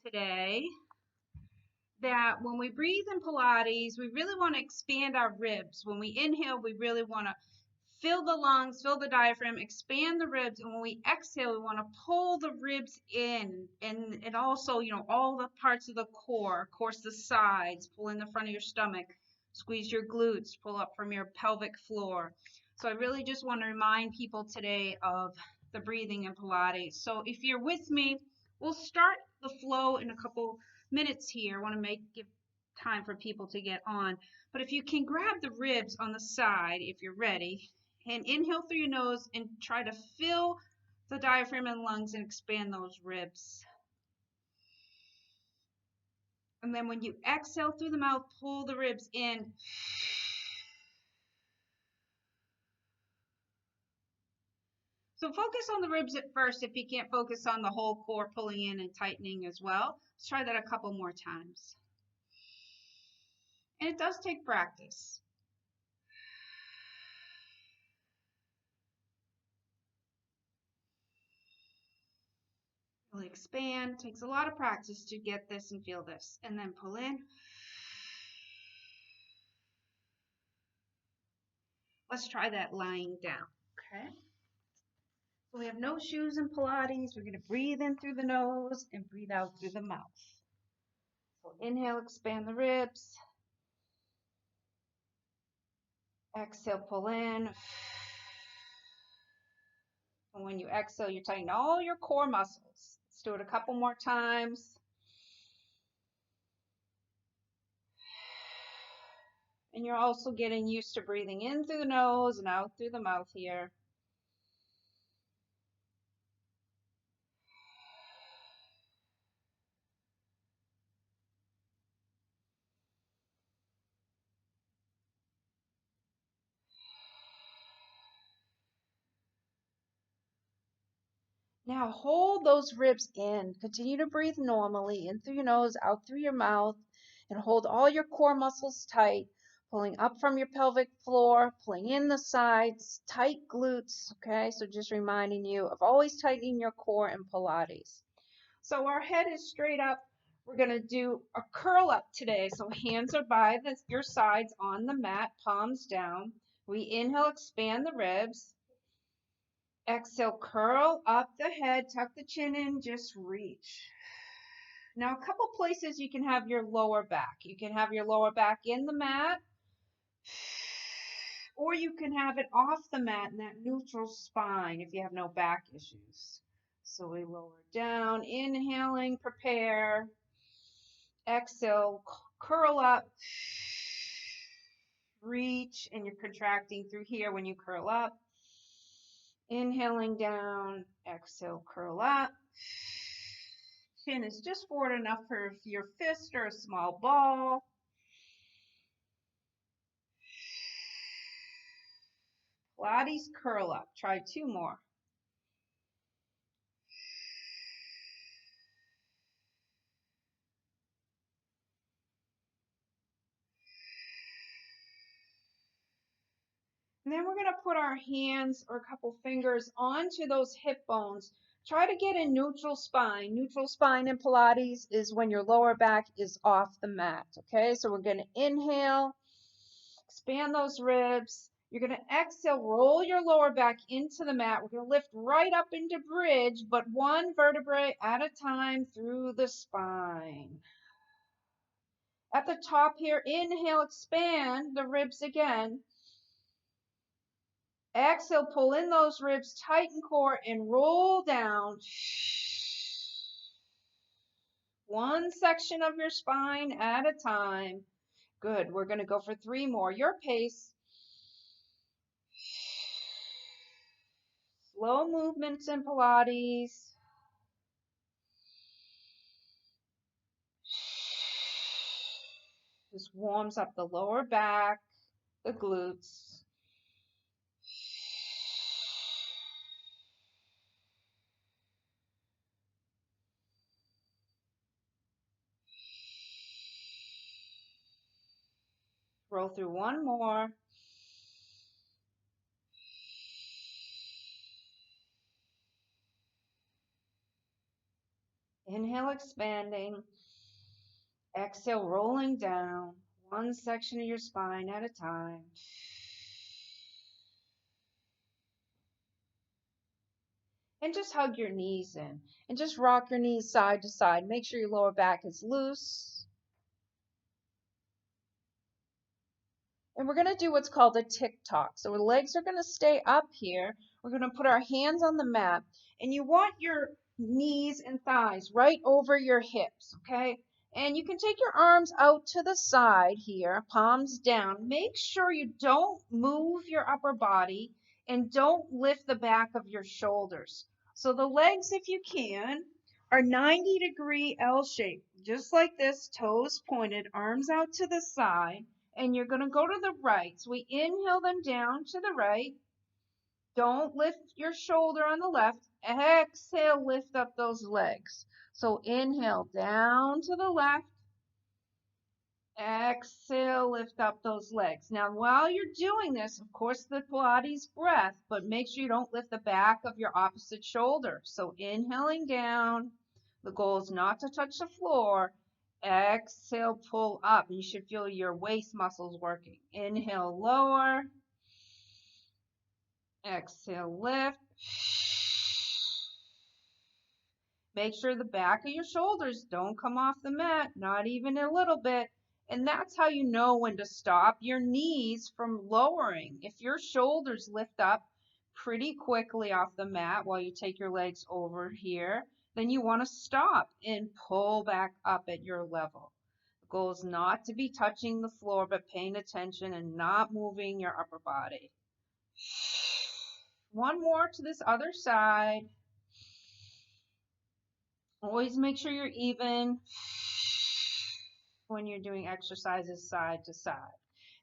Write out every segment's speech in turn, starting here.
today that when we breathe in Pilates, we really want to expand our ribs. When we inhale, we really want to fill the lungs, fill the diaphragm, expand the ribs. And when we exhale, we want to pull the ribs in and also, all the parts of the core, of course, the sides, pull in the front of your stomach, squeeze your glutes, pull up from your pelvic floor. So I really just want to remind people today of the breathing in Pilates. So if you're with me, we'll start the flow in a couple minutes here. I want to give time for people to get on. But if you can grab the ribs on the side, if you're ready, and inhale through your nose and try to fill the diaphragm and lungs and expand those ribs. And then when you exhale through the mouth, pull the ribs in. So focus on the ribs at first if you can't focus on the whole core pulling in and tightening as well. Let's try that a couple more times. And it does take practice. Really expand. Takes a lot of practice to get this and feel this. And then pull in. Let's try that lying down. Okay. So we have no shoes in Pilates. We're going to breathe in through the nose and breathe out through the mouth. So inhale, expand the ribs. Exhale, pull in. And when you exhale, you tighten all your core muscles. Let's do it a couple more times. And you're also getting used to breathing in through the nose and out through the mouth here. Now hold those ribs in. Continue to breathe normally, in through your nose, out through your mouth, and hold all your core muscles tight, pulling up from your pelvic floor, pulling in the sides, tight glutes, okay? So just reminding you of always tightening your core in Pilates. So our head is straight up. We're going to do a curl up today. So hands are by your sides on the mat, palms down. We inhale, expand the ribs. Exhale, curl up the head, tuck the chin in, just reach. Now, a couple places you can have your lower back. You can have your lower back in the mat, or you can have it off the mat in that neutral spine if you have no back issues. So we lower down, inhaling, prepare. Exhale, curl up, reach, and you're contracting through here when you curl up. Inhaling down, exhale, curl up. Chin is just forward enough for your fist or a small ball. Pilates curl up. Try 2 more. And then we're going to put our hands or a couple fingers onto those hip bones. Try to get a neutral spine. Neutral spine in Pilates is when your lower back is off the mat. Okay, so we're going to inhale, expand those ribs. You're going to exhale, roll your lower back into the mat. We're going to lift right up into bridge, but one vertebrae at a time through the spine. At the top here, inhale, expand the ribs again. Exhale, pull in those ribs, tighten core, and roll down. One section of your spine at a time. Good. We're going to go for 3 more. Your pace. Slow movements in Pilates. This warms up the lower back, the glutes. Roll through 1 more. Inhale, expanding. Exhale, rolling down. One section of your spine at a time. And just hug your knees in. And just rock your knees side to side. Make sure your lower back is loose. And we're going to do what's called a tick-tock. So our legs are going to stay up here. We're going to put our hands on the mat. And you want your knees and thighs right over your hips, okay? And you can take your arms out to the side here, palms down. Make sure you don't move your upper body and don't lift the back of your shoulders. So the legs, if you can, are 90-degree L shape, just like this, toes pointed, arms out to the side. And you're going to go to the right. So we inhale them down to the right. Don't lift your shoulder on the left. Exhale, lift up those legs. So inhale down to the left. Exhale, lift up those legs. Now, while you're doing this, of course, the Pilates breath, but make sure you don't lift the back of your opposite shoulder. So inhaling down. The goal is not to touch the floor. Exhale, pull up. You should feel your waist muscles working. Inhale, lower. Exhale, lift. Make sure the back of your shoulders don't come off the mat, not even a little bit. And that's how you know when to stop your knees from lowering. If your shoulders lift up pretty quickly off the mat while you take your legs over here, then you want to stop and pull back up at your level. The goal is not to be touching the floor, but paying attention and not moving your upper body. One more to this other side. Always make sure you're even when you're doing exercises side to side.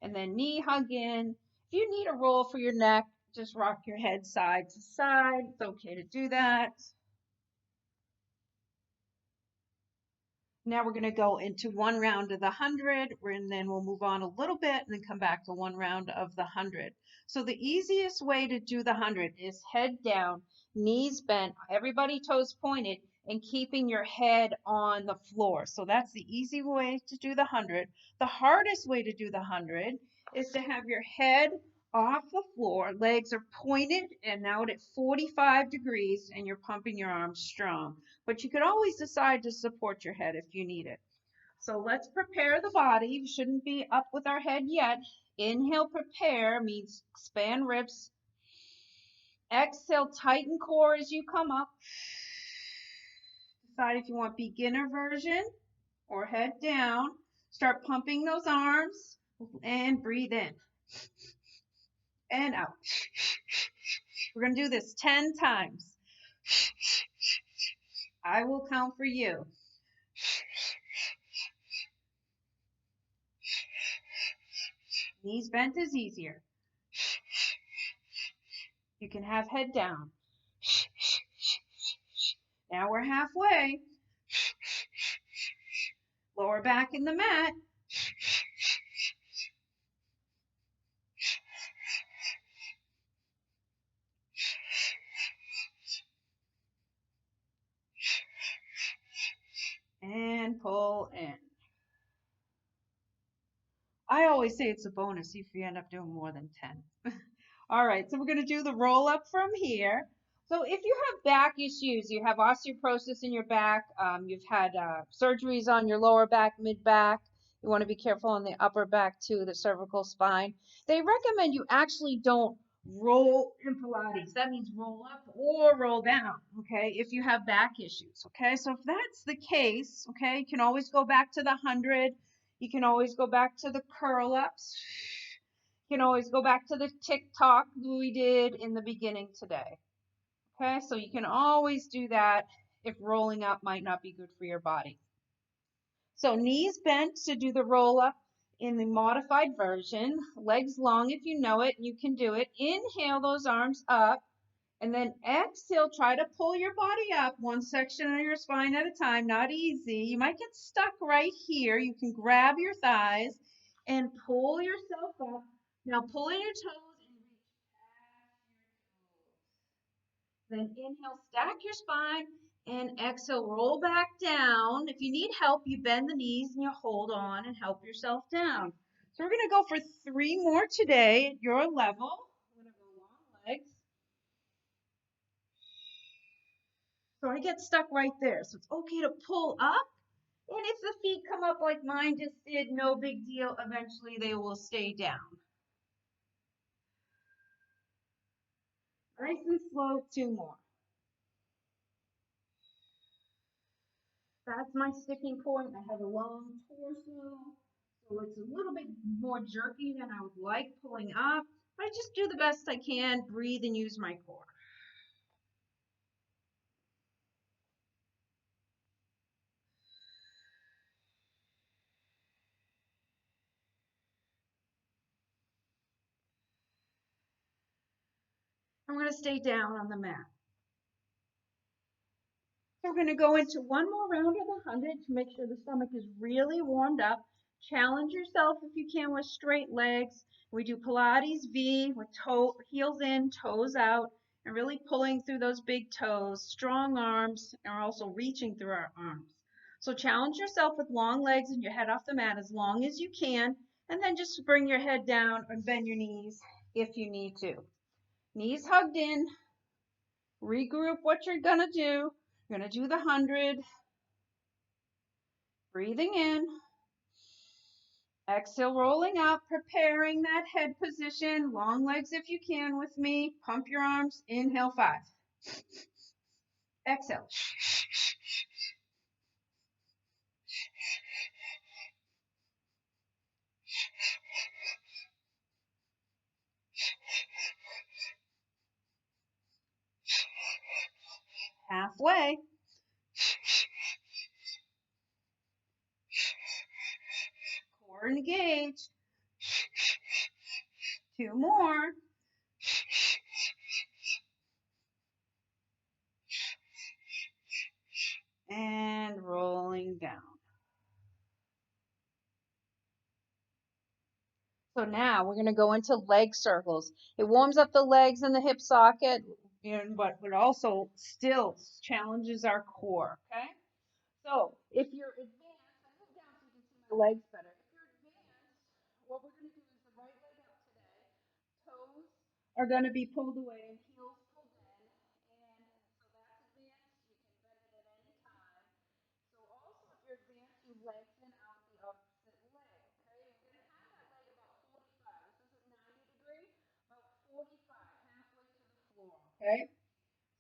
And then knee hug in. If you need a roll for your neck, just rock your head side to side. It's okay to do that. Now we're going to go into one round of the 100, and then we'll move on a little bit and then come back to one round of the 100. So the easiest way to do the 100 is head down, knees bent, everybody toes pointed, and keeping your head on the floor. So that's the easy way to do the 100. The hardest way to do the 100 is to have your head off the floor, legs are pointed and out at 45 degrees, and you're pumping your arms strong. But you can always decide to support your head if you need it. So let's prepare the body. We shouldn't be up with our head yet. Inhale, prepare means expand ribs. Exhale, tighten core as you come up. Decide if you want beginner version or head down. Start pumping those arms and breathe in and out. We're going to do this 10 times. I will count for you. Knees bent is easier. You can have head down. Now we're halfway. Lower back in the mat. And pull in. I always say it's a bonus if you end up doing more than 10. All right, so we're going to do the roll up from here. So if you have back issues, you have osteoporosis in your back, you've had surgeries on your lower back, mid back, you want to be careful on the upper back too, the cervical spine. They recommend you actually don't roll in Pilates. That means roll up or roll down, okay, if you have back issues, okay? So if that's the case, okay, you can always go back to the 100. You can always go back to the curl ups. You can always go back to the tick-tock we did in the beginning today. Okay, so you can always do that if rolling up might not be good for your body. So knees bent to do the roll up in the modified version. Legs long if you know it, you can do it. Inhale those arms up. And then exhale, try to pull your body up one section of your spine at a time. Not easy. You might get stuck right here. You can grab your thighs and pull yourself up. Now pull in your toes and reach past your toes. Then inhale, stack your spine. And exhale, roll back down. If you need help, you bend the knees and you hold on and help yourself down. So we're going to go for 3 more today at your level. I'm going to go long legs. So I get stuck right there. So it's okay to pull up. And if the feet come up like mine just did, no big deal. Eventually they will stay down. Nice and slow, 2 more. That's my sticking point. I have a long torso, so it's a little bit more jerky than I would like pulling up. But I just do the best I can, breathe and use my core. I'm going to stay down on the mat. So we're going to go into one more round of the 100 to make sure the stomach is really warmed up. Challenge yourself if you can with straight legs. We do Pilates V with heels in, toes out, and really pulling through those big toes, strong arms, and also reaching through our arms. So challenge yourself with long legs and your head off the mat as long as you can, and then just bring your head down and bend your knees if you need to. Knees hugged in. Regroup what you're going to do. You're going to do the 100. Breathing in. Exhale, rolling up, preparing that head position. Long legs if you can with me. Pump your arms. Inhale, 5. Exhale. Halfway. Core engaged. 2 more. And rolling down. So now we're going to go into leg circles. It warms up the legs and the hip socket, but it also still challenges our core. Okay? So if you're advanced, I move down so you can see my legs better. If you're advanced, what we're going to do is the right leg up today. Toes are going to be pulled away and heels pulled in. And so that's advanced. You can bend it at any time. So also if you're advanced, you lengthen out the opposite leg. Okay? You're going to have that leg about 45. This isn't 90 degree, about 45, halfway to the floor. Okay?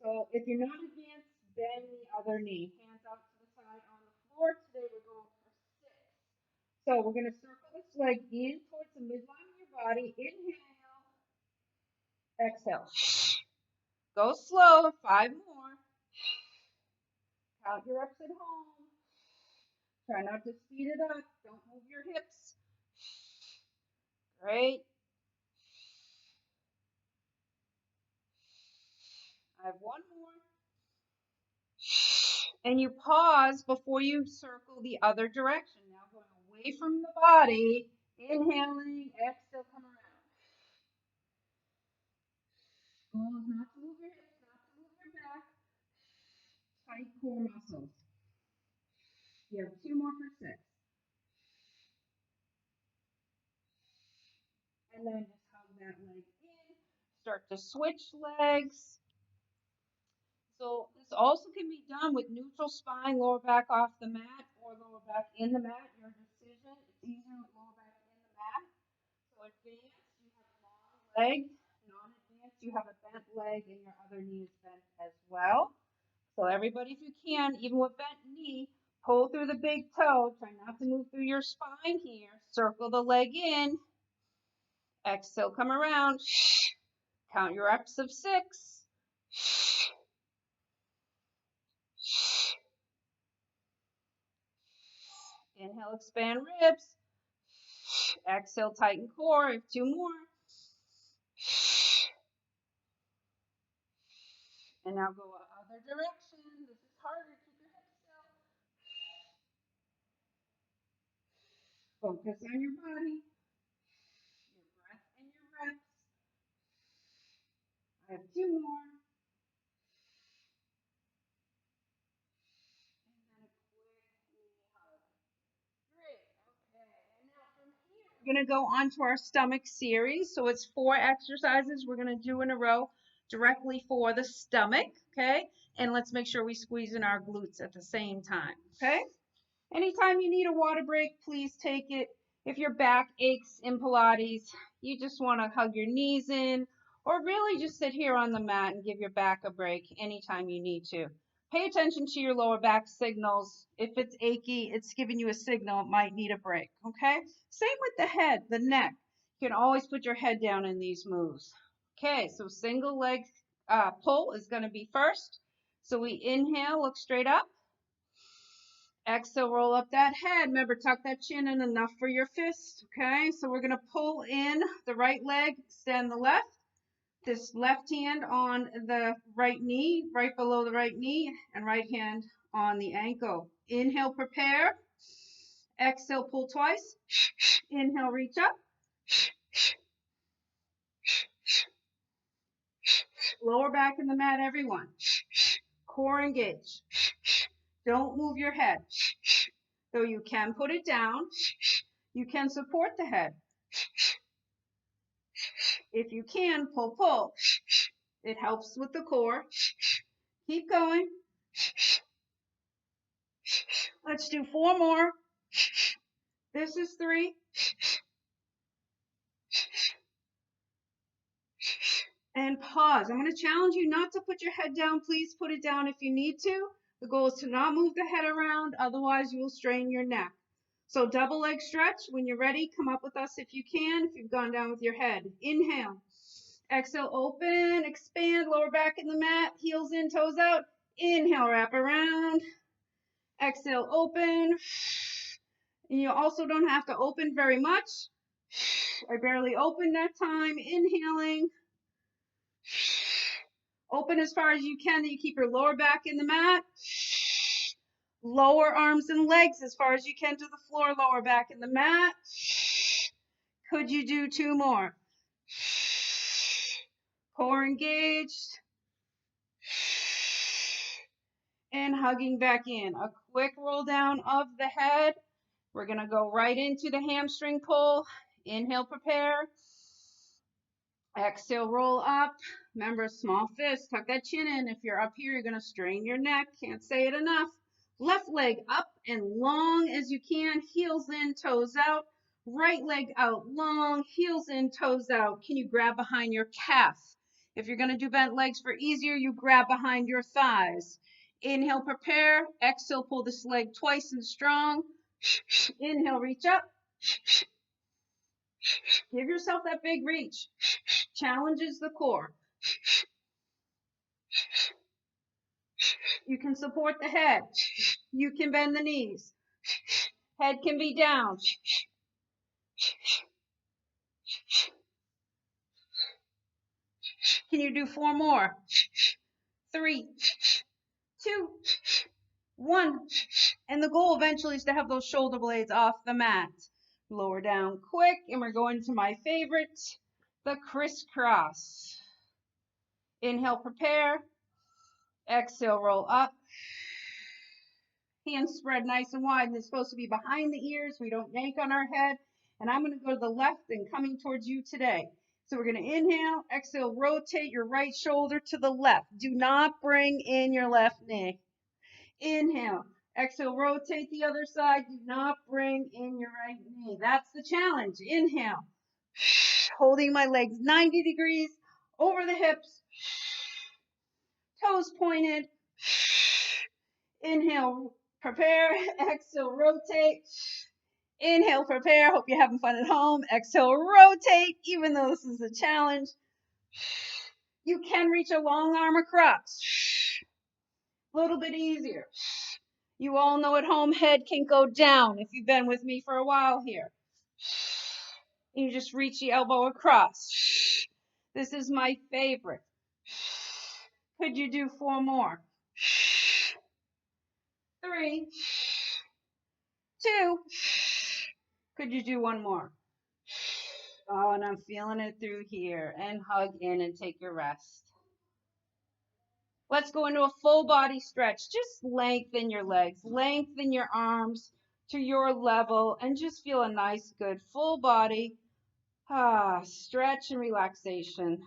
So if you're not advanced, bend the other knee. Hands out to the side on the floor. Today we're going for 6. So we're going to circle this leg in towards the midline of your body. Inhale. Exhale. Go slow. 5 more. Count your reps at home. Try not to speed it up. Don't move your hips. Great. I have 1 more. And you pause before you circle the other direction. Now going away from the body. Inhaling, exhale, come around. Goal is not to move your hips, not to move your back. Tight core muscles. You have 2 more for 6. And then just hug that leg in. Start to switch legs. So this also can be done with neutral spine, lower back off the mat, or lower back in the mat. Your decision. It's easier with lower back in the mat. So advanced, you have a long leg. Non-advanced, you have a bent leg and your other knee is bent as well. So everybody, if you can, even with bent knee, pull through the big toe. Try not to move through your spine here. Circle the leg in. Exhale, come around. Count your reps of 6. Inhale, expand ribs. Exhale, tighten core. 2 more. And now go other direction. This is harder. Keep your hips still. Focus on your body, your breath, and your reps. I have 2 more. going to go on to our stomach series. So it's 4 exercises we're going to do in a row directly for the stomach, okay? And let's make sure we squeeze in our glutes at the same time, okay? Anytime you need a water break, please take it. If your back aches in Pilates, you just want to hug your knees in, or really just sit here on the mat and give your back a break anytime you need to. Pay attention to your lower back signals. If it's achy, it's giving you a signal it might need a break, okay? Same with the head, the neck. You can always put your head down in these moves. Okay, so single leg pull is going to be first. So we inhale, look straight up. Exhale, roll up that head. Remember, tuck that chin in enough for your fist. Okay, so we're going to pull in the right leg, extend the left. This left hand on the right knee, right below the right knee, and right hand on the ankle. Inhale, prepare. Exhale, pull twice. Inhale, reach up. Lower back in the mat, everyone. Core engage. Don't move your head. Though you can put it down, you can support the head. If you can, pull, pull. It helps with the core. Keep going. Let's do 4 more. This is 3. And pause. I'm going to challenge you not to put your head down. Please put it down if you need to. The goal is to not move the head around. Otherwise, you will strain your neck. So double leg stretch. When you're ready, come up with us if you can, if you've gone down with your head. Inhale. Exhale, open, expand, lower back in the mat, heels in, toes out. Inhale, wrap around. Exhale, open. And you also don't have to open very much. I barely opened that time. Inhaling. Open as far as you can, that you keep your lower back in the mat. Lower arms and legs as far as you can to the floor, lower back in the mat. Could you do 2 more? Core engaged. And hugging back in. A quick roll down of the head. We're going to go right into the hamstring pull. Inhale, prepare. Exhale, roll up. Remember, small fist. Tuck that chin in. If you're up here, you're going to strain your neck. Can't say it enough. Left leg up and long as you can. Heels in, toes out. Right leg out, long. Heels in, toes out. Can you grab behind your calf? If you're going to do bent legs for easier, you grab behind your thighs. Inhale, prepare. Exhale, pull this leg twice and strong. Inhale, reach up. Give yourself that big reach. Challenges the core. You can support the head. You can bend the knees. Head can be down. Can you do 4 more? 3, 2, 1. And the goal eventually is to have those shoulder blades off the mat. Lower down quick, and we're going to my favorite, the crisscross. Inhale, prepare. Exhale, roll up. Hands spread nice and wide. They're supposed to be behind the ears. We don't yank on our head. And I'm going to go to the left and coming towards you today. So we're going to inhale, exhale, rotate your right shoulder to the left. Do not bring in your left knee. Inhale, exhale, rotate the other side. Do not bring in your right knee. That's the challenge. Inhale, holding my legs 90 degrees over the hips, toes pointed. Inhale, prepare. Exhale, rotate. Inhale, prepare. Hope you're having fun at home. Exhale, rotate. Even though this is a challenge, you can reach a long arm across. A little bit easier. You all know at home, head can go down if you've been with me for a while here. You just reach the elbow across. This is my favorite. Could you do 4 more? 3, 2. Could you do 1 more? Oh, and I'm feeling it through here. And hug in and take your rest. Let's go into a full body stretch. Just lengthen your legs, lengthen your arms. to your level and just feel a nice, good full body stretch and relaxation.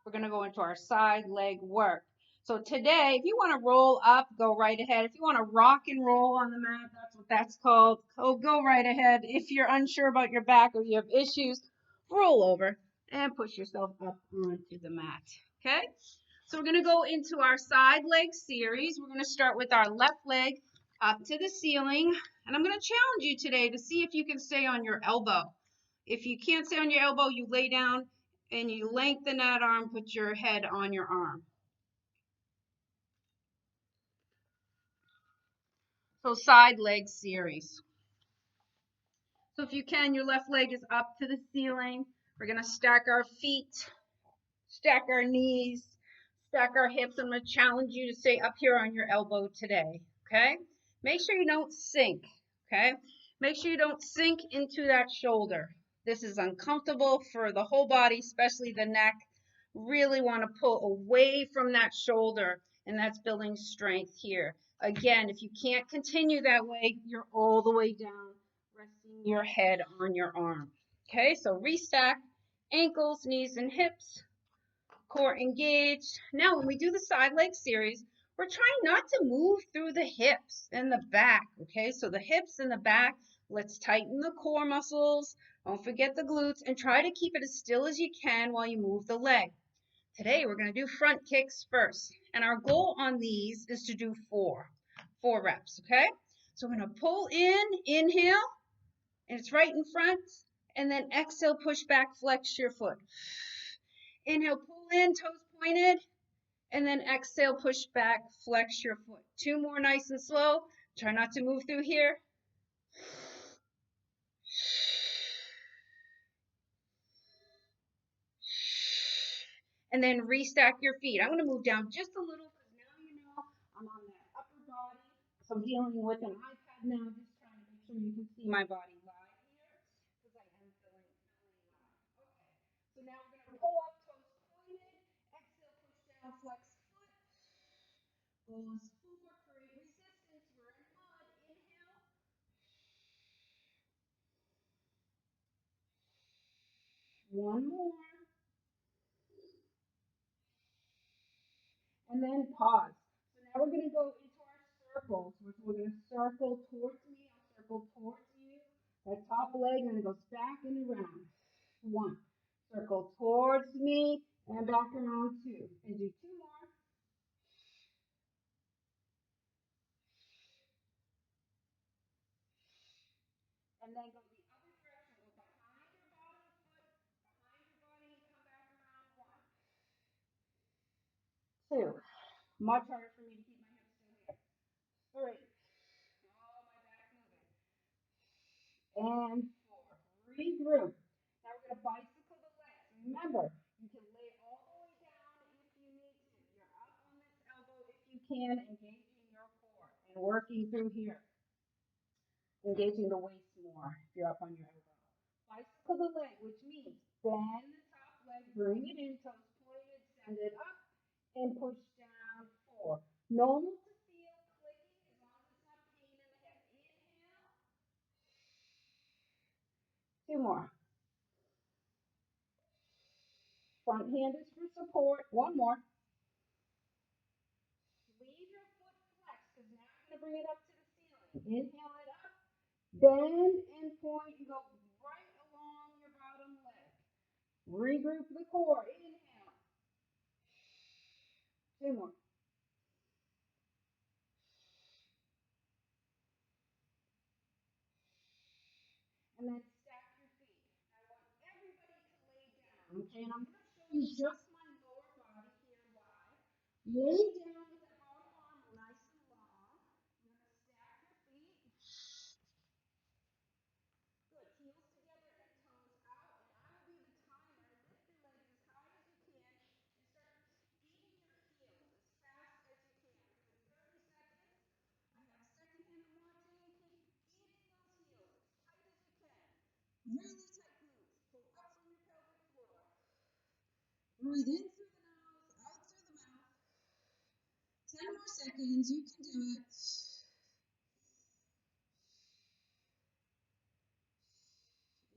We're going to go into our side leg work. So today, if you want to roll up, go right ahead. If you want to rock and roll on the mat, that's what that's called. Go right ahead. If you're unsure about your back or you have issues, roll over and push yourself up onto the mat. Okay? So we're going to go into our side leg series. We're going to start with our left leg up to the ceiling. And I'm going to challenge you today to see if you can stay on your elbow. If you can't stay on your elbow, you lay down and you lengthen that arm, put your head on your arm. So side leg series. So if you can, your left leg is up to the ceiling. We're going to stack our feet, stack our knees, stack our hips. I'm going to challenge you to stay up here on your elbow today, okay? Make sure you don't sink, okay? Make sure you don't sink into that shoulder. This is uncomfortable for the whole body, especially the neck. Really want to pull away from that shoulder, and that's building strength here. Again, if you can't continue that way, you're all the way down, resting your head on your arm. Okay, so restack, ankles, knees, and hips, core engaged. Now, when we do the side leg series, we're trying not to move through the hips and the back. Okay, so the hips and the back, let's tighten the core muscles. Don't forget the glutes, and try to keep it as still as you can while you move the leg. Today we're going to do front kicks first, and our goal on these is to do four reps, okay? So we're going to pull in, inhale, and it's right in front, and then exhale, push back, flex your foot. Inhale, pull in, toes pointed, and then exhale, push back, flex your foot. Two more nice and slow. Try not to move through here. And then restack your feet. I'm going to move down just a little because now you know I'm on that upper body. So I'm dealing with an iPad now, just trying to make sure you can see my body live here because I am feeling live. Okay. So now we're going to pull up, toes pointed. Exhale, push down, flex foot. Goes forward, create resistance. We're in mud. Inhale. One more. And then pause. So now we're going to go into our circles. We're going to circle towards me. I'll circle towards you. That top leg, and it goes back and around. One. Circle towards me and back around two. And do two more. And then go the other direction. Go behind your bottom foot, behind your body, and come back around. One. Two. Much harder for me to keep my hips still here. Three. Oh, my back moving. And four. Regroup. Now we're going to bicycle the legs. Remember, you can lay all the way down if you need to. You're up on this elbow if you can, engaging your core and working through here. Engaging the waist more if you're up on your elbow. Bicycle the leg, which means bend the top leg, bring it in, toes pointed, send it up, and push down. Four. Normal to feel clicking as long as it's not pain in the hip. Inhale. Two more. Front hand is for support. One more. Leave your foot flexed because now you're going to bring it up to the ceiling. Inhale it up. Bend and point and go right along your bottom leg. Regroup the core. Inhale. Two more. And then stack your feet. I want everybody to lay down. Okay, and I'm going to show you just my lower body here live. Lay down with that bottom arm nice and long. You're going to stack your feet. Good. Heels together and toes out. And I will be the timer. Lift your legs as high as you can and start beating your heels as fast as you can. We're going to do 30 seconds. I have a second hand I'm watching. Keep beating those heels as tight as you can. Really tight glutes. Pull up from your pelvic floor. Breathe in through the nose, out through the mouth. 10 more seconds. You can do it.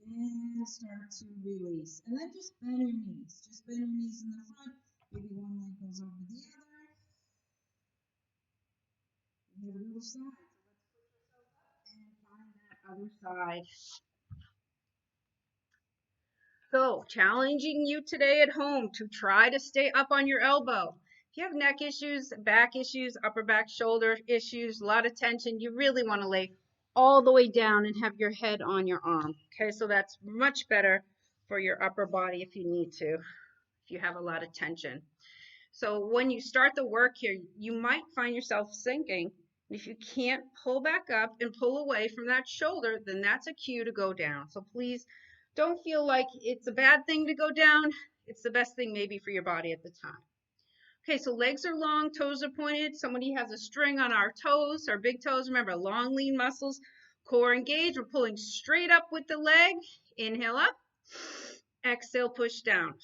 And start to release. And then just bend your knees. Just bend your knees in the front. Maybe one leg goes over the other. And the other side. So let's push ourselves up and find that other side. So, challenging you today at home to try to stay up on your elbow. If you have neck issues, back issues, upper back, shoulder issues, a lot of tension, you really want to lay all the way down and have your head on your arm. Okay, so that's much better for your upper body if you need to, if you have a lot of tension. So when you start the work here, you might find yourself sinking. If you can't pull back up and pull away from that shoulder, then that's a cue to go down. So please don't feel like it's a bad thing to go down. It's the best thing maybe for your body at the time. Okay, so legs are long, toes are pointed. Somebody has a string on our toes, our big toes. Remember, long, lean muscles, core engaged. We're pulling straight up with the leg. Inhale up. Exhale, push down.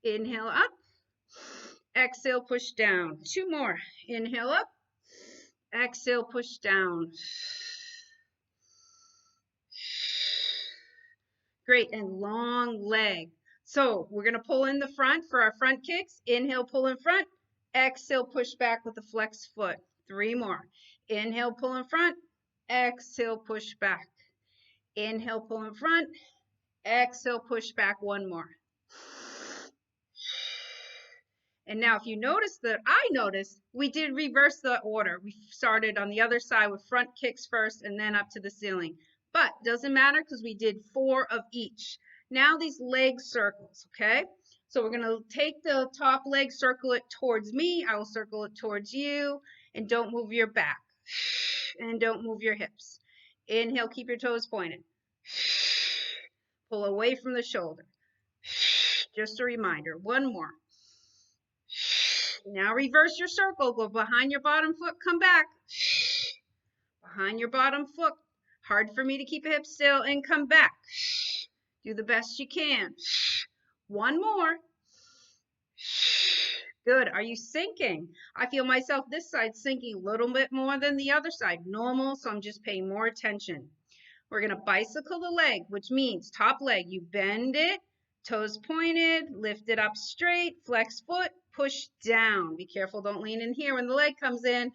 Inhale up. Exhale, push down. 2 more. Inhale up. Exhale, push down. Great, and long leg. So we're going to pull in the front for our front kicks. Inhale, pull in front. Exhale, push back with the flex foot. 3 more. Inhale, pull in front. Exhale, push back. Inhale, pull in front. Exhale, push back. 1 more. And now if you notice that I noticed, we did reverse the order. We started on the other side with front kicks first and then up to the ceiling. But doesn't matter because we did 4 of each. Now these leg circles, okay? So we're going to take the top leg, circle it towards me. I will circle it towards you. And don't move your back. And don't move your hips. Inhale, keep your toes pointed. Pull away from the shoulder. Just a reminder. 1 more. Now reverse your circle. Go behind your bottom foot. Come back. Behind your bottom foot. Hard for me to keep a hip still and come back. Do the best you can. 1 more. Good. Are you sinking? I feel myself this side sinking a little bit more than the other side. Normal, so I'm just paying more attention. We're going to bicycle the leg, which means top leg. You bend it. Toes pointed, lift it up straight, flex foot, push down. Be careful, don't lean in here when the leg comes in.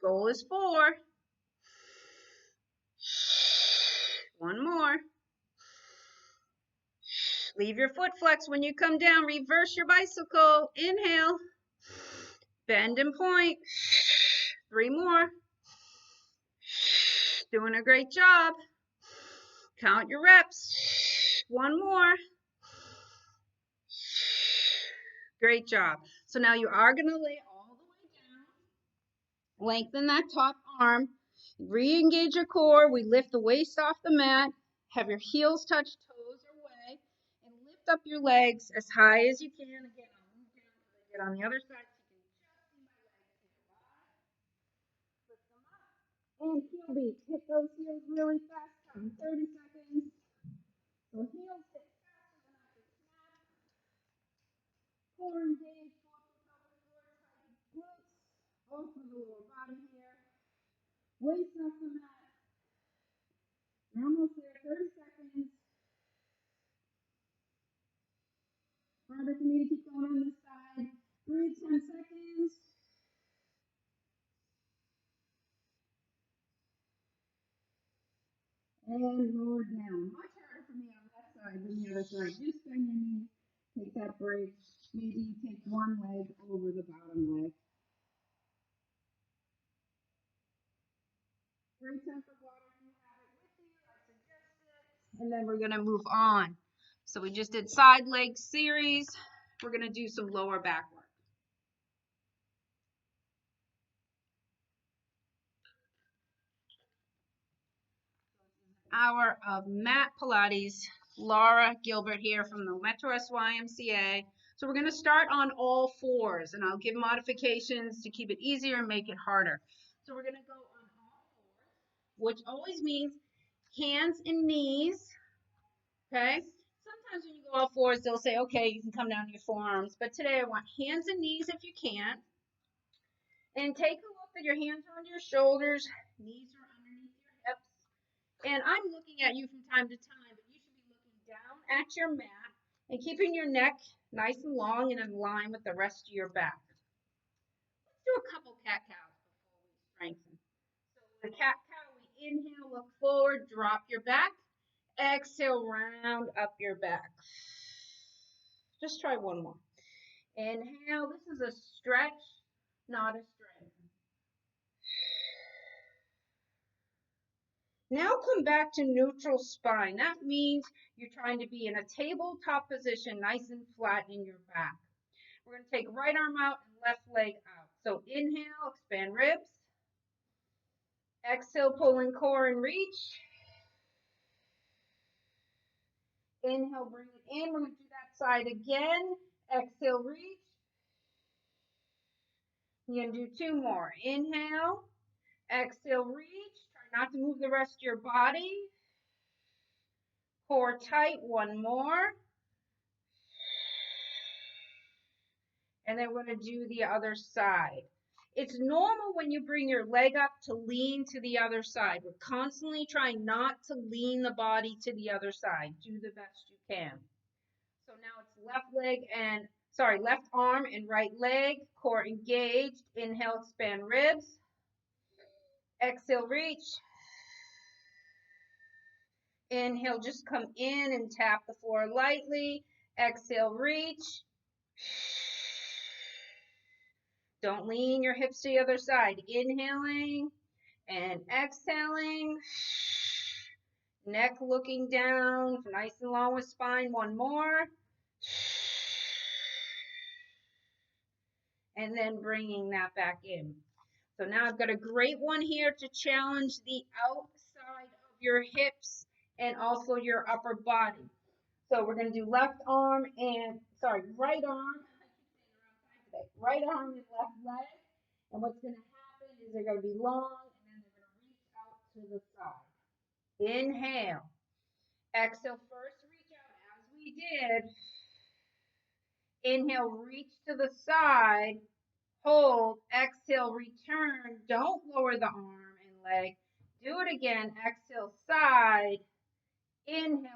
Goal is 4. 1 more. Leave your foot flex when you come down. Reverse your bicycle. Inhale. Bend and point. 3 more. Doing a great job. Count your reps. 1 more. Great job. So now you are going to lay all the way down. Lengthen that top arm. Re-engage your core. We lift the waist off the mat. Have your heels touch toes away. And lift up your legs as high as you can. Again, I'll move down until I get on the other side. So you can just see my legs here. Lift them up. And heel beats. Hit those heels really fast. Count 30 seconds. So heels hit faster than I can snap. Core engage. Glutes, off of the lower body here. Waist off the mat. You're almost there. 30 seconds. Harder for me to keep going on this side. Breathe 10 seconds. And lower down. Much harder for me on that side than the other side. Just bend your knees. Take that break. Maybe you take one leg over the bottom leg. Great time for water. You have it with you. I suggest it. And then we're going to move on. So we just did side leg series. We're going to do some lower back work. Hour of mat Pilates. Laura Gilbert here from the Metro SYMCA. So we're going to start on all 4s, and I'll give modifications to keep it easier and make it harder. So we're going to go on all 4s, which always means hands and knees. Okay? Sometimes when you go do all fours, they'll say, okay, you can come down to your forearms. But today I want hands and knees if you can. And take a look that your hands are under your shoulders, knees are underneath your hips. And I'm looking at you from time to time, but you should be looking down at your mat and keeping your neck nice and long and in line with the rest of your back. Let's do a couple cat-cows before we strengthen. So the cat-cow, we inhale, look forward, drop your back. Exhale, round up your back. Just try one more. Inhale, this is a stretch, not a strength. Now come back to neutral spine. That means you're trying to be in a tabletop position, nice and flat in your back. We're going to take right arm out and left leg out. So inhale, expand ribs. Exhale, pull in core and reach. Inhale, bring it in. We're going to do that side again. Exhale, reach. You're going to do two more. Inhale, exhale, reach. Try not to move the rest of your body. Core tight. One more. And then we're going to do the other side. It's normal when you bring your leg up to lean to the other side. We're constantly trying not to lean the body to the other side. Do the best you can. So now it's left arm and right leg, core engaged. Inhale, expand ribs. Exhale, reach. Inhale, just come in and tap the floor lightly. Exhale, reach. Don't lean your hips to the other side. Inhaling and exhaling. Neck looking down, nice and long with spine. One more. And then bringing that back in. So now I've got a great one here to challenge the outside of your hips and also your upper body. So we're going to do right arm. Right arm and left leg. And what's going to happen is they're going to be long and then they're going to reach out to the side. Inhale. Exhale, first reach out as we did. Inhale, reach to the side. Hold. Exhale, return. Don't lower the arm and leg. Do it again. Exhale, side. Inhale, return.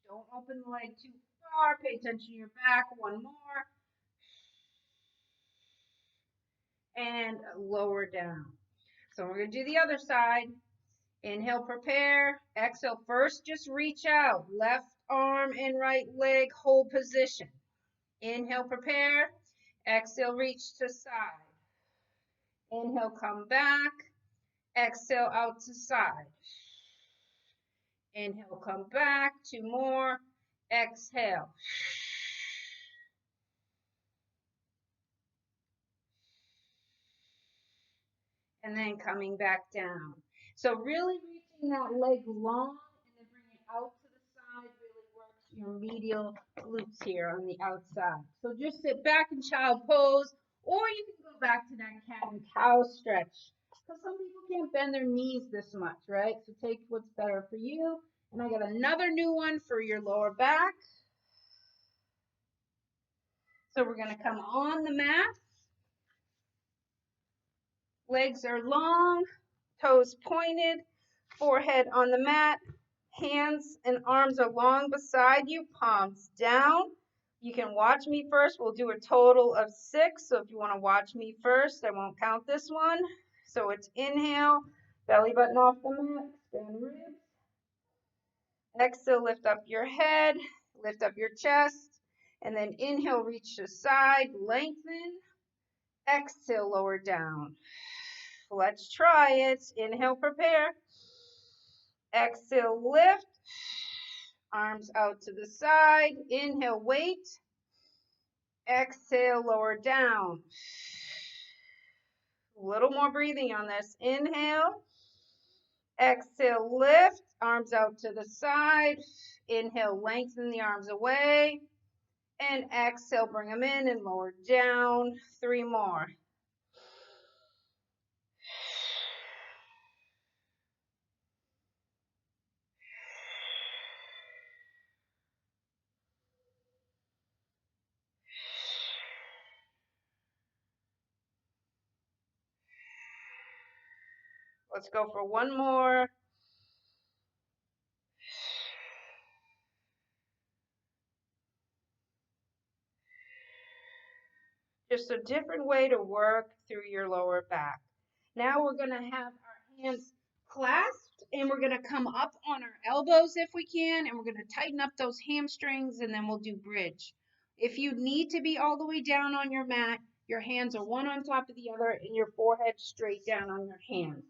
Don't open the leg too far. Pay attention to your back. One more. And lower down. So we're going to do the other side. Inhale, prepare. Exhale, first just reach out. Left arm and right leg, hold position. Inhale, prepare. Exhale, reach to side. Inhale, come back. Exhale, out to side. Inhale, come back. Two more. Exhale. And then coming back down. So really reaching that leg long and then bringing it out to the side really works your medial glutes here on the outside. So just sit back in child pose, or you can go back to that cat and cow stretch. Because some people can't bend their knees this much, right? So take what's better for you. And I got another new one for your lower back. So we're going to come on the mat. Legs are long, toes pointed, forehead on the mat, hands and arms are long beside you, palms down. You can watch me first. We'll do a total of 6. So if you want to watch me first, I won't count this one. So it's inhale, belly button off the mat, expand ribs. Exhale, lift up your head, lift up your chest, and then inhale, reach to side, lengthen. Exhale, lower down. Let's try it. Inhale, prepare. Exhale, lift. Arms out to the side. Inhale, wait. Exhale, lower down. A little more breathing on this. Inhale. Exhale, lift. Arms out to the side. Inhale, lengthen the arms away. And exhale, bring them in and lower down. 3 more. Let's go for one more. Just a different way to work through your lower back. Now we're going to have our hands clasped and we're going to come up on our elbows if we can, and we're going to tighten up those hamstrings, and then we'll do bridge. If you need to be all the way down on your mat, your hands are one on top of the other and your forehead straight down on your hands.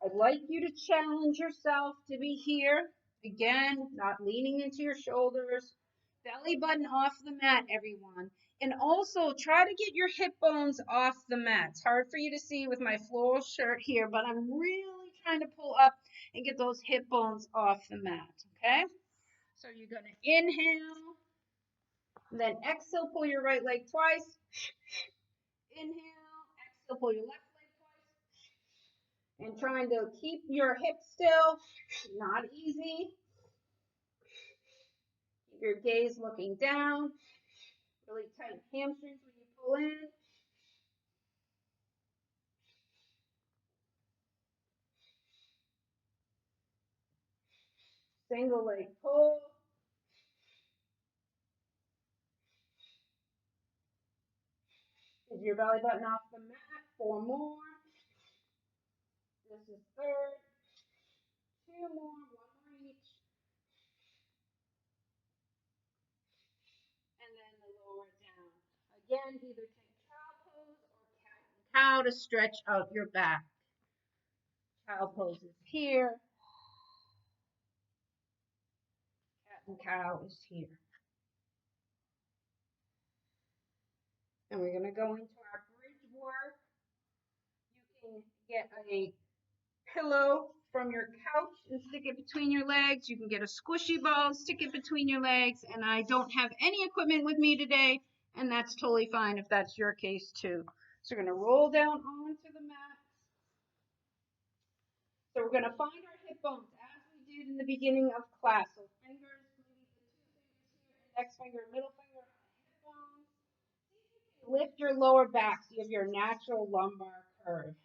I'd like you to challenge yourself to be here. Again, not leaning into your shoulders. Belly button off the mat, everyone. And also try to get your hip bones off the mat. It's hard for you to see with my floral shirt here, but I'm really trying to pull up and get those hip bones off the mat, okay? So you're going to inhale, then exhale, pull your right leg twice. Inhale, exhale, pull your left leg twice. And trying to keep your hips still, not easy. Keep your gaze looking down. Really tight hamstrings when you pull in. Single leg pull. Is your belly button off the mat? 4 more. This is third. 2 more. 1 more each. And then the lower down. Again, either take child pose or cat and cow to stretch out your back. Child pose is here. Cat and cow is here. And we're going to go into our bridge work. You can get a pillow from your couch and stick it between your legs. You can get a squishy ball, stick it between your legs. And I don't have any equipment with me today, and that's totally fine if that's your case too. So we're going to roll down onto the mat. So we're going to find our hip bones as we did in the beginning of class. So fingers, maybe the 2 fingers here, index finger, middle finger on the hip bones. Lift your lower back so you have your natural lumbar curve.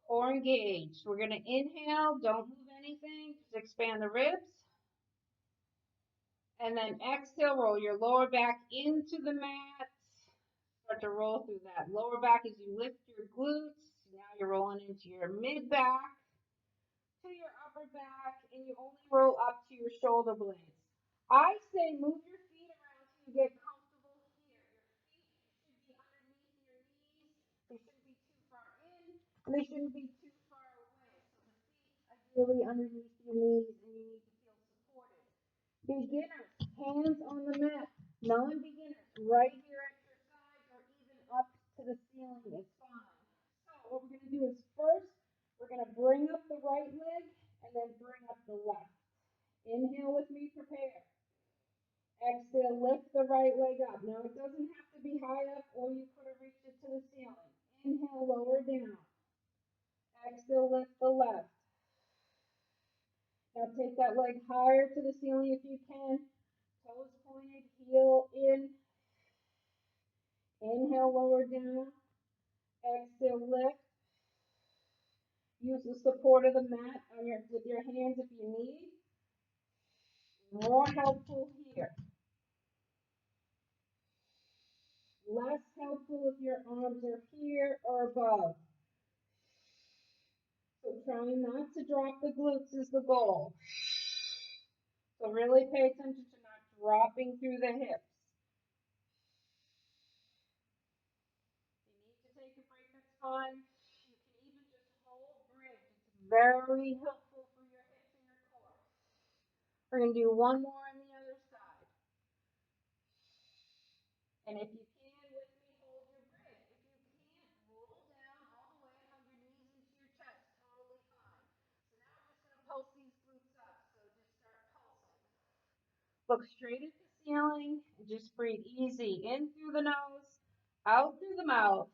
Core engaged. We're going to inhale, don't move anything, just expand the ribs. And then exhale, roll your lower back into the mat. Start to roll through that lower back as you lift your glutes. Now you're rolling into your mid back, to your upper back, and you only roll up to your shoulder blades. I say move your feet around till you get comfortable here. Your feet should be underneath your knees. They shouldn't be too far in, and they shouldn't be too far away. So the feet ideally underneath your knees, and you need to feel supported. Beginners, hands on the mat. Non-beginners, right here at your side or even up to the ceiling is fine. So what we're going to do is first, we're going to bring up the right leg and then bring up the left. Inhale with me, prepare. Exhale, lift the right leg up. Now it doesn't have to be high up or you could have reached it to the ceiling. Inhale, lower down. Exhale, lift the left. Now take that leg higher to the ceiling if you can. Toes pointed, heel in. Inhale, lower down. Exhale, lift. Use the support of the mat with your hands if you need. More helpful here. Less helpful if your arms are here or above. So trying not to drop the glutes is the goal. So really pay attention to not dropping through the hips. If you need to take a break, that's fine. You can even just hold bridge. It's very helpful for your hips and your core. We're going to do one more on the other side. And if you can, with me, hold your bridge. If you can't, roll down all the way and hug your knees into your chest. Totally fine. So now we're just going to pulse these glutes up. So just start pulsing. Look straight at the ceiling and just breathe easy. In through the nose, out through the mouth.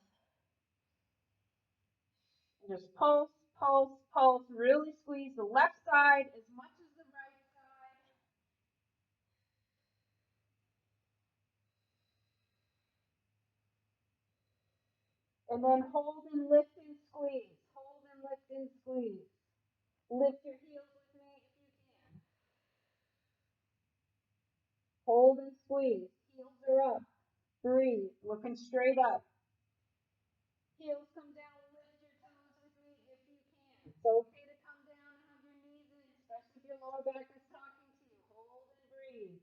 And just pulse, pulse, pulse. Really squeeze the left side as much as the right side. And then hold and lift and squeeze. Hold and lift and squeeze. Lift your heels with me if you can. Hold and squeeze. Heels are up. Breathe. Looking straight up. Heels come down. Lift your toes with me if you can. It's okay to come down and hug your knees in, especially if your lower back is talking to you. Hold and breathe.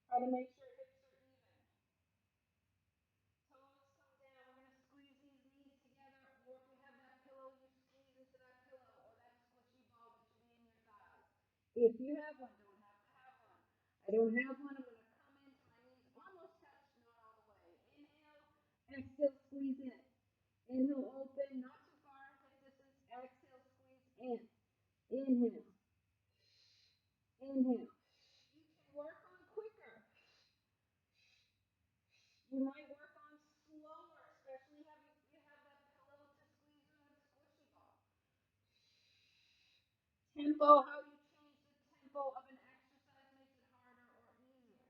Try to make sure hips are even. Toes come down. We're going to squeeze these knees together, or if you have that pillow, you squeeze into that pillow or that squishy ball that should be in your thighs. If you have one, don't have to have one. I don't have one. I'm going to come into my knees almost touch, not all the way. Inhale, exhale, squeeze in. Inhale, open, not too far, hip distance. Exhale, squeeze in. Inhale, inhale. You can work on quicker. You might work on slower, especially if you have that pillow to squeeze or that squishy ball. Tempo, how you change the tempo of an exercise makes it harder or easier.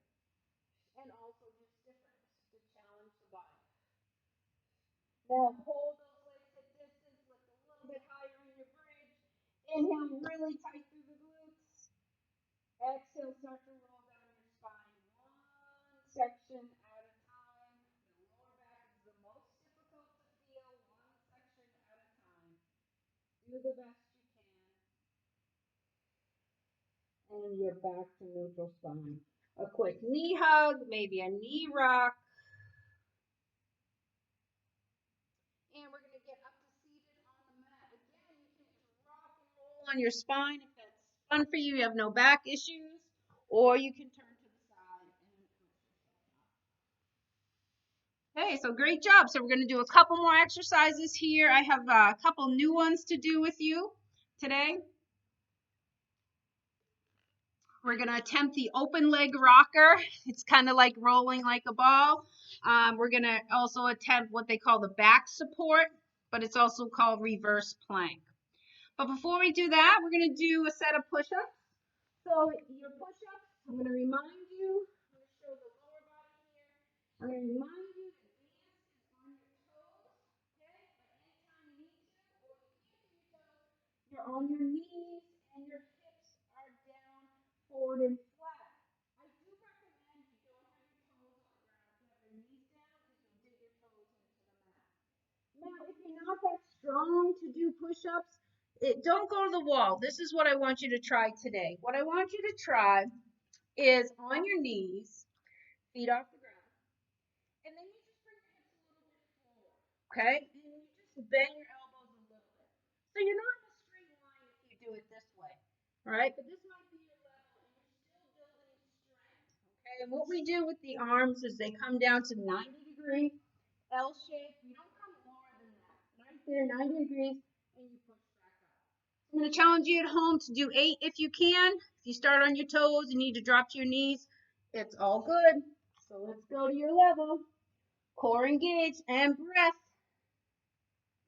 And also just different to challenge the body. Now hold those legs at distance, lift a little bit higher in your bridge. Inhale really tight through the glutes. Exhale, start to roll down your spine. One section at a time. The lower back is the most difficult to feel. One section at a time. Do the best you can. And you're back to neutral spine. A quick knee hug, maybe a knee rock. And we're going to get up to seated on the mat. Again, you can just rock and roll on your spine if that's fun for you. You have no back issues. Or you can turn to the side and push yourself up. Okay, so great job. So we're going to do a couple more exercises here. I have a couple new ones to do with you today. We're going to attempt the open leg rocker. It's kind of like rolling like a ball. We're going to also attempt what they call the back support, but it's also called reverse plank. But before we do that, we're going to do a set of push-ups. So your push-ups, I'm going to remind you, I'm going to show the lower body here. I'm going to remind you that dance is on your toes, okay? But anytime you need to, or you can't do your toes, you're on your knees and your hips are down, forward and flat. I do recommend you don't have your toes on the ground. You have your knees down because you'll dig your toes into the mat. Now, if you're not that strong to do push-ups, don't go to the wall. This is what I want you to try today. What I want you to try is on your knees, feet off the ground, and then you just bring your hips a little bit forward, okay? And you just bend your elbows a little bit. So you're not in a straight line if you do it this way, all right? But this might be your level, and you're still building strength, okay? And what we do with the arms is they come down to 90-degree L shape. You don't come lower than that. Right there, 90 degrees, and you push back up. I'm going to challenge you at home to do 8 if you can. If you start on your toes, you need to drop to your knees. It's all good. So let's go to your level. Core engaged and breath.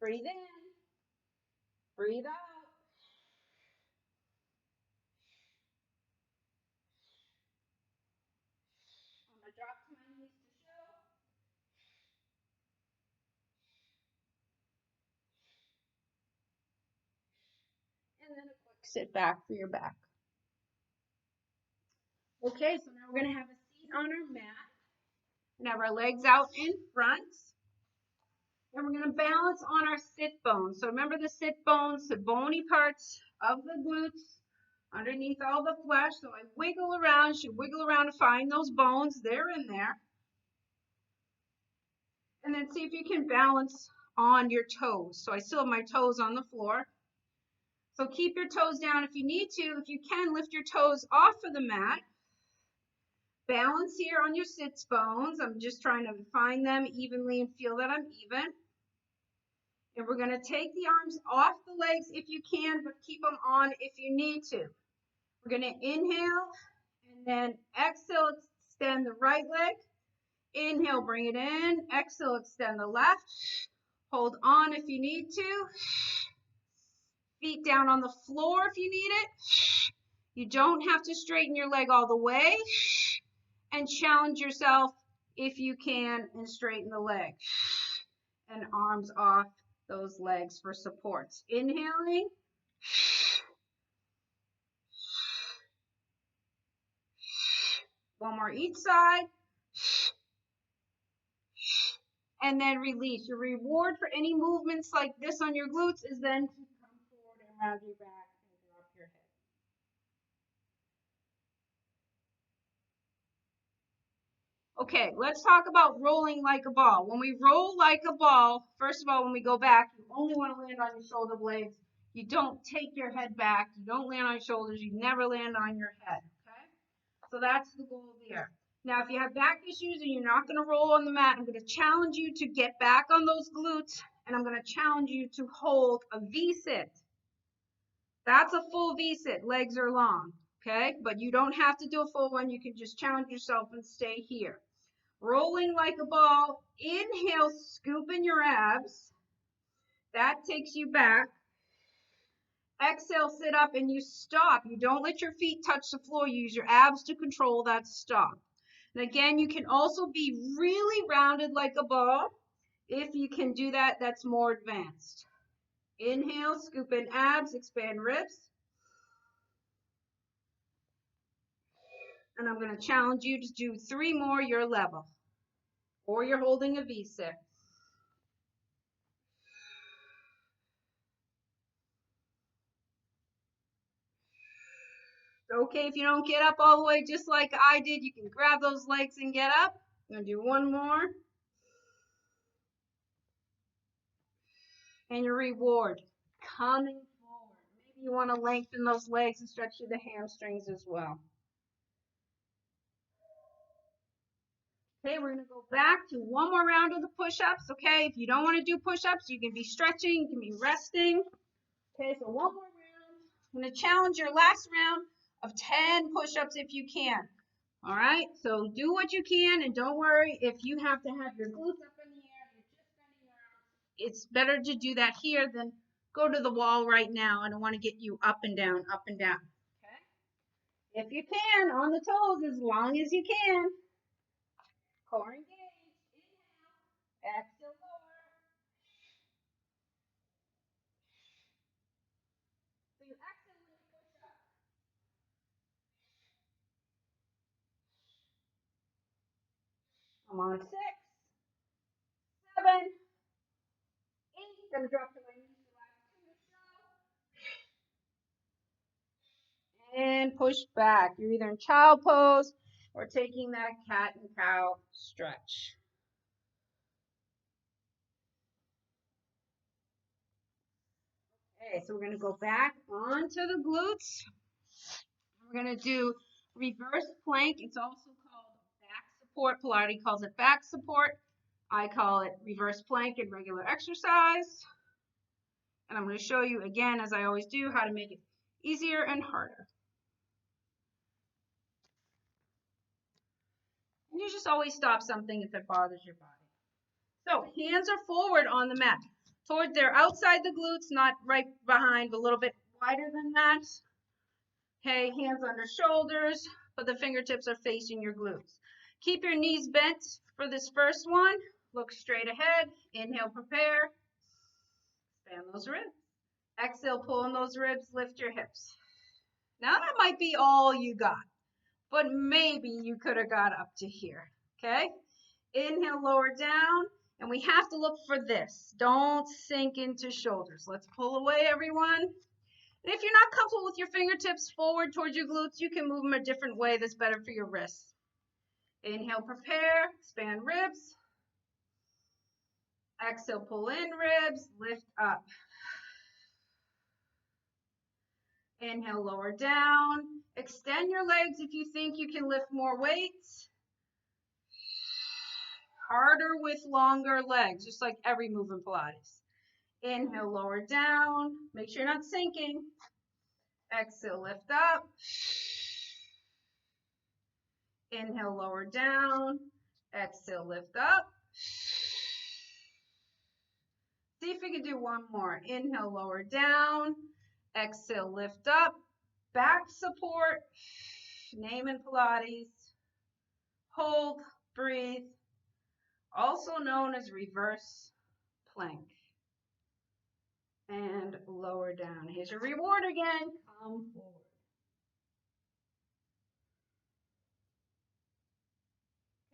Breathe in. Breathe out. I'm going to drop to my knees to show. And then a quick sit back for your back. Okay, so now we're going to have a seat on our mat. And have our legs out in front. And we're going to balance on our sit bones. So remember the sit bones, the bony parts of the glutes underneath all the flesh. So I wiggle around. You wiggle around to find those bones. They're in there. And then see if you can balance on your toes. So I still have my toes on the floor. So keep your toes down if you need to. If you can, lift your toes off of the mat. Balance here on your sits bones. I'm just trying to find them evenly and feel that I'm even. And we're going to take the arms off the legs if you can, but keep them on if you need to. We're going to inhale and then exhale, extend the right leg. Inhale, bring it in. Exhale, extend the left. Hold on if you need to. Feet down on the floor if you need it. You don't have to straighten your leg all the way. And challenge yourself if you can and straighten the leg. and arms off those legs for supports. Inhaling. One more each side. And then release. Your reward for any movements like this on your glutes is then to come forward and round your back and drop your head. Okay, let's talk about rolling like a ball. When we roll like a ball, first of all, when we go back, you only want to land on your shoulder blades. You don't take your head back. You don't land on your shoulders. You never land on your head. Okay? So that's the goal there. Now, if you have back issues and you're not going to roll on the mat, I'm going to challenge you to get back on those glutes, and I'm going to challenge you to hold a V-sit. That's a full V-sit. Legs are long, okay? But you don't have to do a full one. You can just challenge yourself and stay here. Rolling like a ball. Inhale, scoop in your abs. That takes you back. Exhale, sit up, and you stop. You don't let your feet touch the floor. You use your abs to control that stop. And again, you can also be really rounded like a ball. If you can do that, that's more advanced. Inhale, scoop in abs, expand ribs. And I'm going to challenge you to do 3 more your level. Or you're holding a V-sit. Okay, if you don't get up all the way just like I did, you can grab those legs and get up. I'm going to do 1 more. And your reward, coming forward. Maybe you want to lengthen those legs and stretch through the hamstrings as well. Okay, we're going to go back to 1 more round of the push-ups. Okay, if you don't want to do push-ups, you can be stretching, you can be resting. Okay, so 1 more round. I'm going to challenge your last round of 10 push-ups if you can. All right, so do what you can, and don't worry if you have to have your glutes up in the air, you're just bending around. It's better to do that here than go to the wall right now. I don't want to get you up and down, up and down. Okay, if you can, on the toes as long as you can. Core engaged. Inhale. Exhale, lower. So you exhale when you push up. I'm on 6, 7, 8. Gonna drop to my knees. And push back. You're either in child pose or taking that cat and cow stretch. Okay, so we're going to go back onto the glutes. We're going to do reverse plank. It's also called back support. Pilates calls it back support. I call it reverse plank in regular exercise. And I'm going to show you again, as I always do, how to make it easier and harder. And you just always stop something if it bothers your body. So hands are forward on the mat. They're outside the glutes, not right behind, but a little bit wider than that. Okay, hands under shoulders, but the fingertips are facing your glutes. Keep your knees bent for this first one. Look straight ahead. Inhale, prepare. Expand those ribs. Exhale, pull in those ribs, lift your hips. Now that might be all you got, but maybe you could have got up to here, okay? Inhale, lower down, and we have to look for this. Don't sink into shoulders. Let's pull away, everyone. And if you're not comfortable with your fingertips forward towards your glutes, you can move them a different way that's better for your wrists. Inhale, prepare, expand ribs. Exhale, pull in ribs, lift up. Inhale, lower down. Extend your legs if you think you can lift more weights. Harder with longer legs, just like every move in Pilates. Inhale, lower down. Make sure you're not sinking. Exhale, lift up. Inhale, lower down. Exhale, lift up. See if we can do 1 more. Inhale, lower down. Exhale, lift up. Back support. Name in Pilates. Hold, breathe. Also known as reverse plank. And lower down. Here's your reward again. Come forward.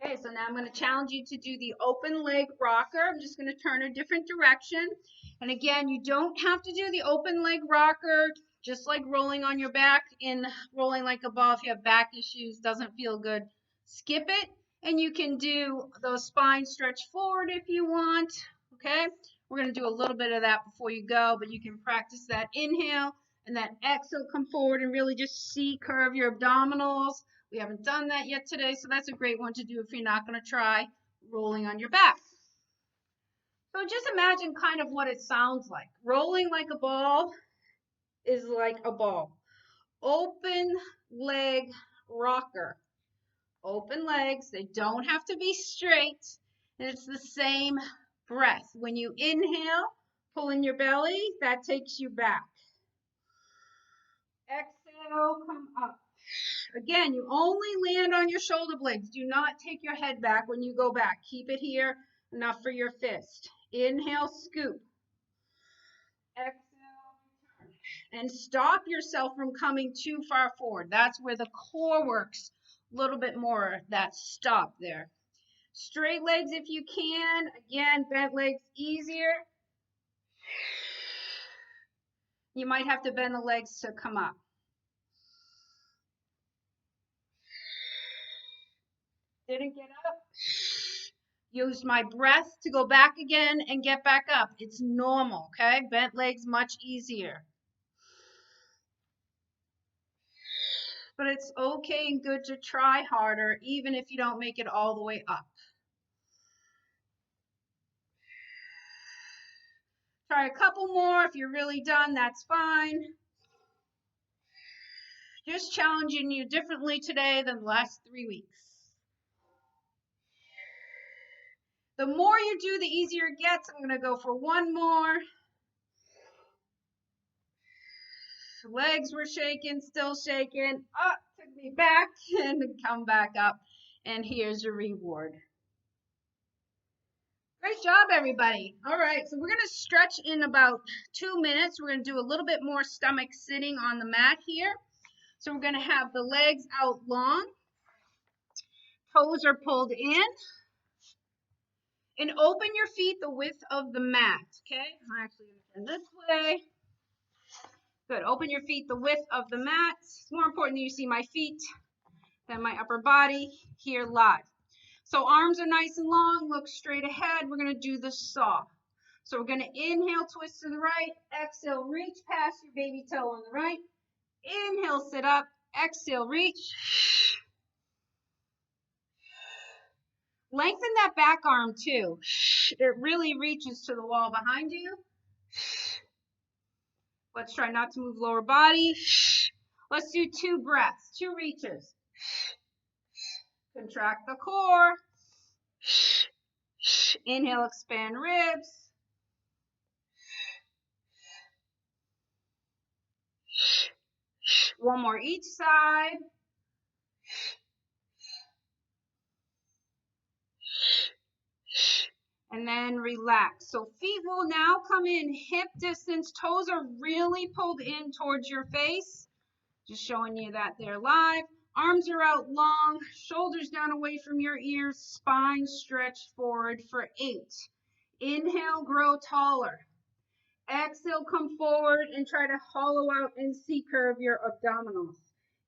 Okay, so now I'm going to challenge you to do the open leg rocker. I'm just going to turn a different direction. And again, you don't have to do the open leg rocker, just like rolling on your back and rolling like a ball. If you have back issues, doesn't feel good, skip it. And you can do those spine stretch forward if you want. Okay, we're going to do a little bit of that before you go, but you can practice that inhale and that exhale, come forward and really just curve your abdominals. We haven't done that yet today, so that's a great one to do if you're not going to try rolling on your back. So just imagine kind of what it sounds like. Rolling like a ball is like a ball. Open leg rocker. Open legs, they don't have to be straight, and it's the same breath. When you inhale, pull in your belly, that takes you back. Exhale, come up. Again, you only land on your shoulder blades. Do not take your head back when you go back. Keep it here, enough for your fist. Inhale, scoop. Exhale, return. And stop yourself from coming too far forward. That's where the core works a little bit more, that stop there. Straight legs if you can. Again, bent legs easier. You might have to bend the legs to come up. Didn't get up. Use my breath to go back again and get back up. It's normal, okay? Bent legs much easier. But it's okay and good to try harder, even if you don't make it all the way up. Try a couple more. If you're really done, that's fine. Just challenging you differently today than the last 3 weeks. The more you do, the easier it gets. I'm going to go for one more. Legs were shaking, still shaking. Up, took me back, and come back up. And here's your reward. Great job, everybody. All right, so we're going to stretch in about 2 minutes. We're going to do a little bit more stomach sitting on the mat here. So we're going to have the legs out long. Toes are pulled in. And open your feet the width of the mat, okay? I'm actually going to turn this way. Good. Open your feet the width of the mat. It's more important that you see my feet than my upper body here live. So arms are nice and long. Look straight ahead. We're going to do the saw. So we're going to inhale, twist to the right. Exhale, reach past your baby toe on the right. Inhale, sit up. Exhale, reach. Lengthen that back arm too. It really reaches to the wall behind you. Let's try not to move lower body. Let's do 2 breaths, 2 reaches. Contract the core. Inhale, expand ribs. One more each side. And then relax. So feet will now come in hip distance. Toes are really pulled in towards your face. Just showing you that they're live. Arms are out long. Shoulders down away from your ears. Spine stretched forward for 8. Inhale, grow taller. Exhale, come forward and try to hollow out and C-curve your abdominals.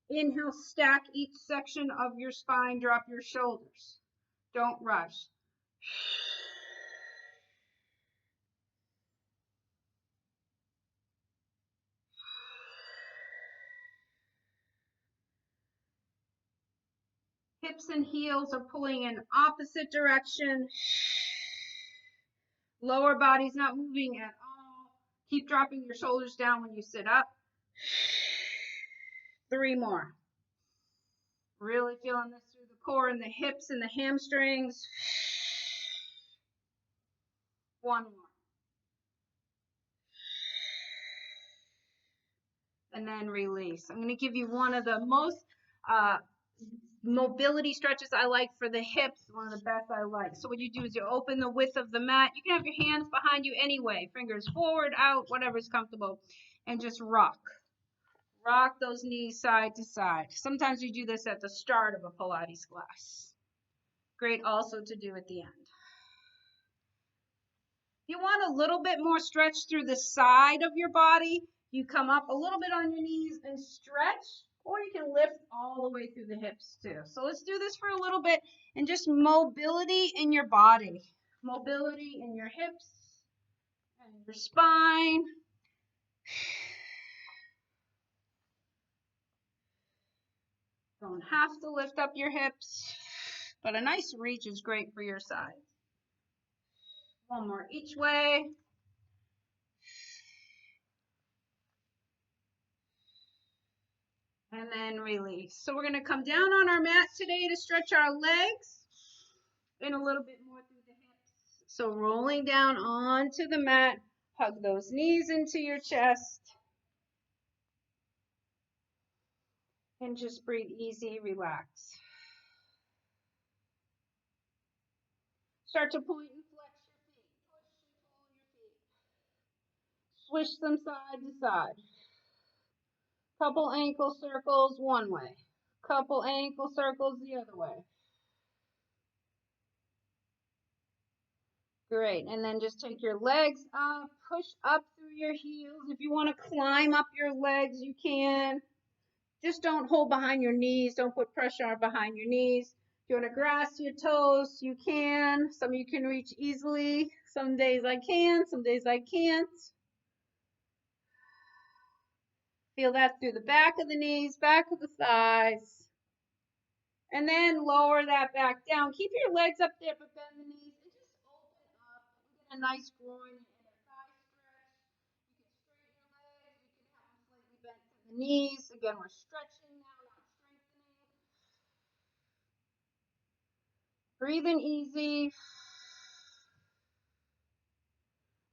Inhale, stack each section of your spine. Drop your shoulders. Don't rush. Hips and heels are pulling in opposite direction. Lower body's not moving at all. Keep dropping your shoulders down when you sit up. 3 more. Really feeling this through the core and the hips and the hamstrings. 1 more. And then release. I'm going to give you one of the mobility stretches I like for the hips, one of the best I like. So what you do is you open the width of the mat. You can have your hands behind you anyway, fingers forward, out, whatever's comfortable, and just rock. Rock those knees side to side. Sometimes we do this at the start of a Pilates class. Great also to do at the end. If you want a little bit more stretch through the side of your body, you come up a little bit on your knees and stretch, or you can lift all the way through the hips too. So let's do this for a little bit, and just mobility in your body. Mobility in your hips and your spine. Don't have to lift up your hips, but a nice reach is great for your side. One more each way. And then release. So we're going to come down on our mat today to stretch our legs and a little bit more through the hips. So rolling down onto the mat, hug those knees into your chest. And just breathe easy, relax. Start to point and flex your feet. Push and pull your feet. Swish them side to side. Couple ankle circles one way. Couple ankle circles the other way. Great. And then just take your legs up, push up through your heels. If you want to climb up your legs, you can. Just don't hold behind your knees. Don't put pressure behind your knees. If you want to grasp your toes, you can. Some of you can reach easily. Some days I can, some days I can't. Feel that through the back of the knees, back of the thighs. And then lower that back down. Keep your legs up there, but bend the knees. And just open up. Get a nice groin and inner thigh stretch. You can straighten your legs. You can have them slightly bent to the knees. Again, we're stretching now, not strengthening. Breathing easy.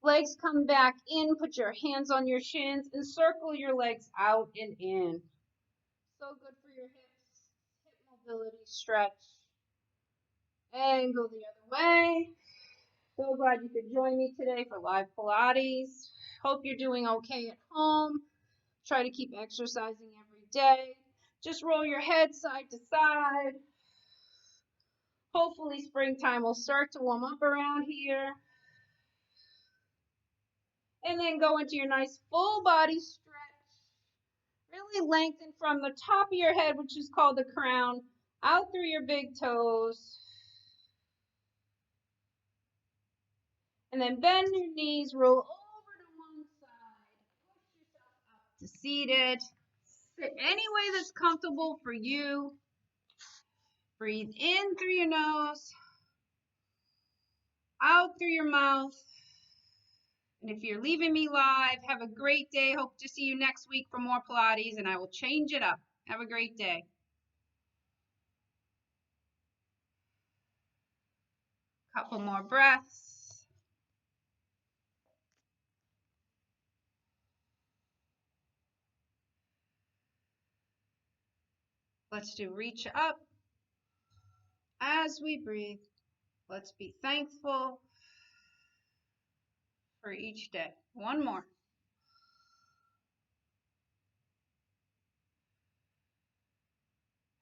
Legs come back in. Put your hands on your shins and circle your legs out and in. So good for your hips. Hip mobility stretch. And go the other way. So glad you could join me today for live Pilates. Hope you're doing okay at home. Try to keep exercising every day. Just roll your head side to side. Hopefully springtime will start to warm up around here. And then go into your nice full body stretch. Really lengthen from the top of your head, which is called the crown, out through your big toes. And then bend your knees, roll over to one side, push yourself up to seated. Sit any way that's comfortable for you. Breathe in through your nose, out through your mouth. And if you're leaving me live, have a great day. Hope to see you next week for more Pilates, and I will change it up. Have a great day. Couple more breaths. Let's do reach up as we breathe. Let's be thankful for each day. One more.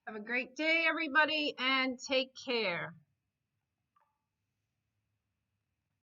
Have a great day, everybody, and take care.